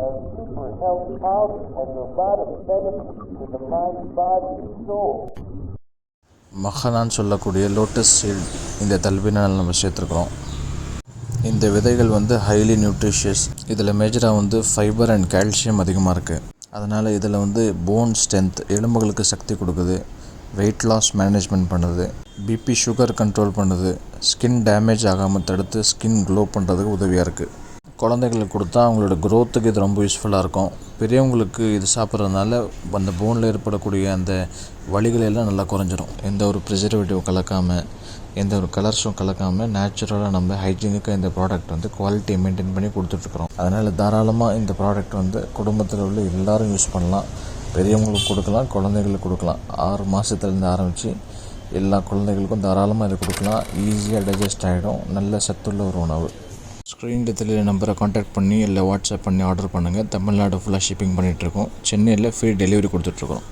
a super healthy powder has a lot of benefits to the mind, body, and soul. மஹனான்னு சொல்லக்கூடிய lotus seat இந்த தல்பினால் நம்ம சேர்த்துருக்குறோம். இந்த விதைகள் highly nutritious. இதில் மேஜராக ஃபைபர் அண்ட் கால்சியம் அதிகமாக இருக்குது. அதனால் இதில் போன் ஸ்ட்ரென்த், எலும்புகளுக்கு சக்தி கொடுக்குது, வெயிட் லாஸ் மேனேஜ்மெண்ட் பண்ணுது, பிபி சுகர் கண்ட்ரோல் பண்ணுது, ஸ்கின் டேமேஜ் ஆகாமல் தடுத்து ஸ்கின் க்ளோ பண்ணுறதுக்கு உதவியாக இருக்குது. குழந்தைகளுக்கு கொடுத்தா அவங்களோட க்ரோத்துக்கு இது ரொம்ப யூஸ்ஃபுல்லாக இருக்கும். பெரியவங்களுக்கு இது சாப்பிட்றதுனால அந்த போனில் ஏற்படக்கூடிய அந்த வலிகள் எல்லாம் நல்லா குறைஞ்சிரும். எந்த ஒரு ப்ரிசர்வேட்டிவ் கலக்காமல், எந்த ஒரு கலர்ஸும் கலக்காமல் நேச்சுரலாக நம்ம ஹைஜீனிக்காக இந்த ப்ராடக்ட் குவாலிட்டியை மெயின்டைன் பண்ணி கொடுத்துட்ருக்குறோம். அதனால் தாராளமாக இந்த ப்ராடக்ட் குடும்பத்தில் உள்ள எல்லோரும் யூஸ் பண்ணலாம். பெரியவங்களுக்கு கொடுக்கலாம், குழந்தைகளுக்கு கொடுக்கலாம். 6 மாதத்துலேருந்து ஆரம்பித்து எல்லா குழந்தைகளுக்கும் தாராளமாக இதை கொடுக்கலாம். ஈஸியாக டைஜஸ்ட் ஆகிடும். நல்ல சத்துள்ள ஒரு உணவு. ஸ்க்ரீனில் தெரிய நம்பரை காண்டாக்ட் பண்ணி இல்லை வாட்ஸ்அப் பண்ணி ஆர்டர் பண்ணுங்கள். தமிழ்நாடு ஃபுல்லாக ஷிப்பிங் பண்ணிகிட்ருக்கோம். சென்னையில் ஃப்ரீ டெலிவரி கொடுத்துட்ருக்கோம்.